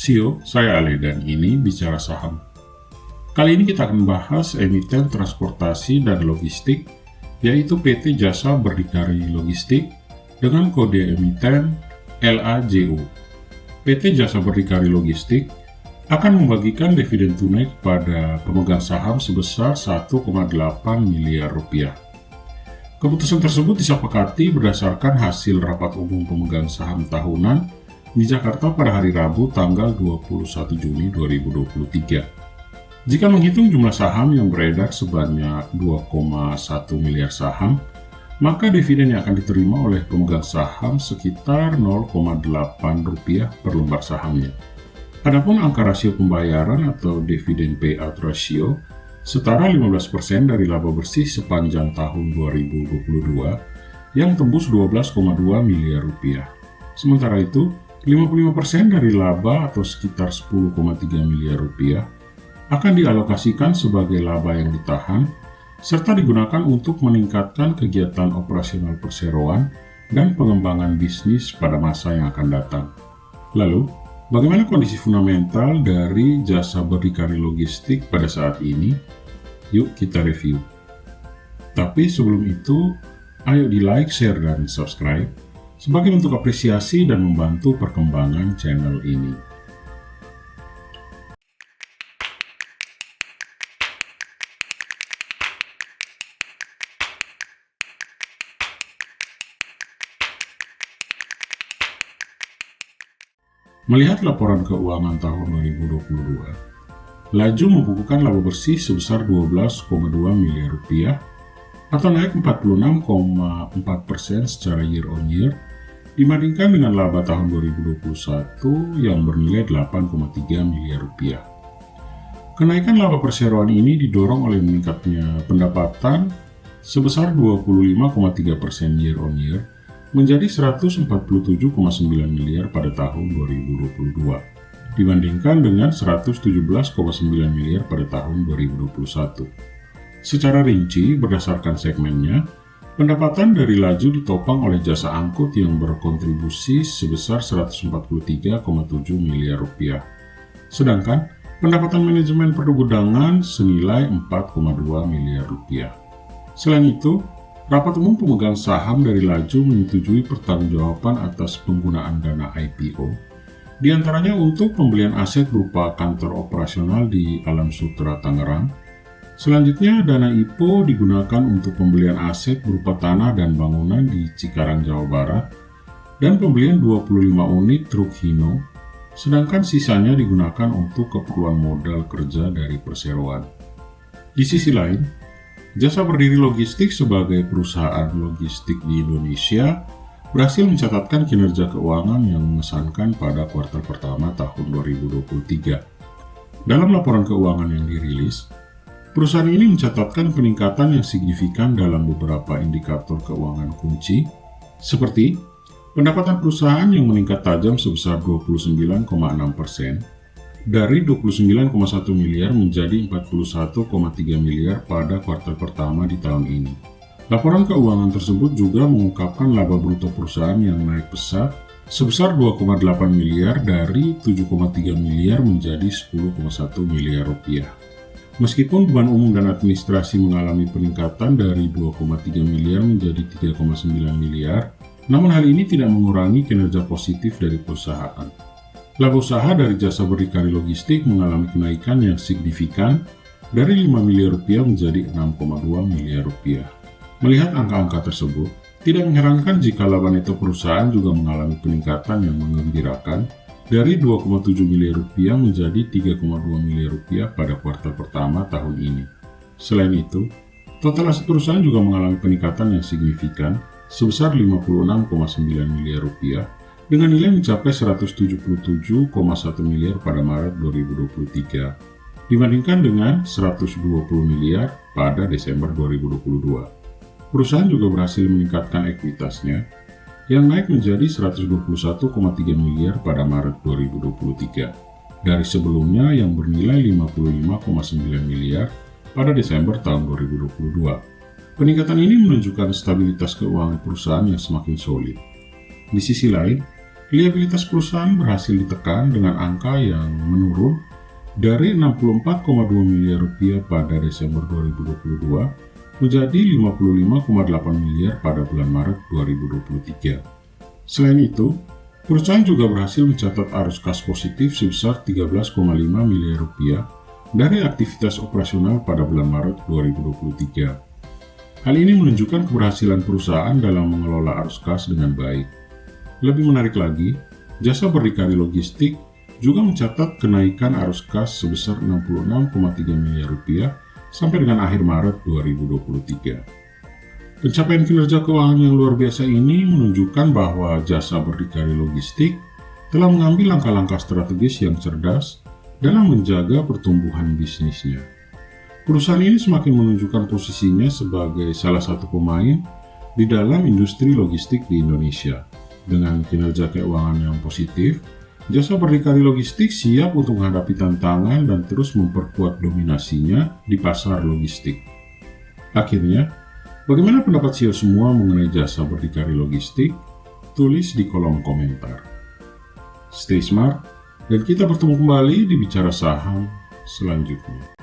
Sio, saya Ale dan ini Bicara Saham. Kali ini kita akan membahas emiten transportasi dan logistik, yaitu PT Jasa Berdikari Logistik dengan kode emiten LAJO. PT Jasa Berdikari Logistik akan membagikan dividen tunai kepada pemegang saham sebesar 1,8 miliar rupiah. Keputusan tersebut disepakati berdasarkan hasil rapat umum pemegang saham tahunan di Jakarta pada hari Rabu tanggal 21 Juni 2023. Jika menghitung jumlah saham yang beredar sebanyak 2,1 miliar saham, maka dividen yang akan diterima oleh pemegang saham sekitar 0,8 rupiah per lembar sahamnya. Adapun angka rasio pembayaran atau dividen payout ratio setara 15% dari laba bersih sepanjang tahun 2022 yang tembus 12,2 miliar rupiah. Sementara itu, 55% dari laba atau sekitar 10,3 miliar rupiah akan dialokasikan sebagai laba yang ditahan serta digunakan untuk meningkatkan kegiatan operasional perseroan dan pengembangan bisnis pada masa yang akan datang. Lalu, bagaimana kondisi fundamental dari Jasa Berdikari Logistik pada saat ini? Yuk kita review. Tapi sebelum itu, ayo di like, share, dan subscribe sebagai bentuk apresiasi dan membantu perkembangan channel ini. Melihat laporan keuangan tahun 2022, Laju membukukan laba bersih sebesar 12,2 miliar rupiah atau naik 46,4% secara year on year dibandingkan dengan laba tahun 2021 yang bernilai 8,3 miliar rupiah. Kenaikan laba perseroan ini didorong oleh meningkatnya pendapatan sebesar 25,3% year on year menjadi 147,9 miliar pada tahun 2022, dibandingkan dengan 117,9 miliar pada tahun 2021. Secara rinci, berdasarkan segmennya, pendapatan dari Laju ditopang oleh jasa angkut yang berkontribusi sebesar 143,7 miliar rupiah. Sedangkan, pendapatan manajemen pergudangan senilai 4,2 miliar rupiah. Selain itu, rapat umum pemegang saham dari Laju menyetujui pertanggungjawaban atas penggunaan dana IPO, diantaranya untuk pembelian aset berupa kantor operasional di Alam Sutera Tangerang. Selanjutnya, dana IPO digunakan untuk pembelian aset berupa tanah dan bangunan di Cikarang, Jawa Barat, dan pembelian 25 unit truk Hino, sedangkan sisanya digunakan untuk keperluan modal kerja dari perseroan. Di sisi lain, Jasa Berdikari Logistik sebagai perusahaan logistik di Indonesia berhasil mencatatkan kinerja keuangan yang mengesankan pada kuartal pertama tahun 2023. Dalam laporan keuangan yang dirilis, perusahaan ini mencatatkan peningkatan yang signifikan dalam beberapa indikator keuangan kunci, seperti pendapatan perusahaan yang meningkat tajam sebesar 29,6%, dari 29,1 miliar menjadi 41,3 miliar pada kuartal pertama di tahun ini. Laporan keuangan tersebut juga mengungkapkan laba bruto perusahaan yang naik pesat sebesar 2,8 miliar dari 7,3 miliar menjadi 10,1 miliar rupiah. Meskipun beban umum dan administrasi mengalami peningkatan dari 2,3 miliar menjadi 3,9 miliar, namun hal ini tidak mengurangi kinerja positif dari perusahaan. Laba usaha dari Jasa Berdikari Logistik mengalami kenaikan yang signifikan dari 5 miliar rupiah menjadi 6,2 miliar rupiah. Melihat angka-angka tersebut, tidak mengherankan jika laba neto perusahaan juga mengalami peningkatan yang menggembirakan dari 2,7 miliar rupiah menjadi 3,2 miliar rupiah pada kuartal pertama tahun ini. Selain itu, total aset perusahaan juga mengalami peningkatan yang signifikan sebesar 56,9 miliar rupiah dengan nilai mencapai 177,1 miliar pada Maret 2023, dibandingkan dengan 120 miliar pada Desember 2022. Perusahaan juga berhasil meningkatkan ekuitasnya, yang naik menjadi 121,3 miliar pada Maret 2023, dari sebelumnya yang bernilai 55,9 miliar pada Desember tahun 2022. Peningkatan ini menunjukkan stabilitas keuangan perusahaan yang semakin solid. Di sisi lain, Liabilitas perusahaan berhasil ditekan dengan angka yang menurun dari 64,2 miliar rupiah pada Desember 2022 menjadi 55,8 miliar pada bulan Maret 2023. Selain itu, perusahaan juga berhasil mencatat arus kas positif sebesar 13,5 miliar rupiah dari aktivitas operasional pada bulan Maret 2023. Hal ini menunjukkan keberhasilan perusahaan dalam mengelola arus kas dengan baik. Lebih menarik lagi, jasa berdikari logistik juga mencatat kenaikan arus kas sebesar 66,3 miliar rupiah sampai dengan akhir Maret 2023. Pencapaian kinerja keuangan yang luar biasa ini menunjukkan bahwa jasa berdikari logistik telah mengambil langkah-langkah strategis yang cerdas dalam menjaga pertumbuhan bisnisnya. Perusahaan ini semakin menunjukkan posisinya sebagai salah satu pemain di dalam industri logistik di Indonesia. Dengan kinerja keuangan yang positif, jasa berdikari logistik siap untuk menghadapi tantangan dan terus memperkuat dominasinya di pasar logistik. Akhirnya, bagaimana pendapat CEO semua mengenai jasa berdikari logistik? Tulis di kolom komentar. Stay smart, dan kita bertemu kembali di Bicara Saham selanjutnya.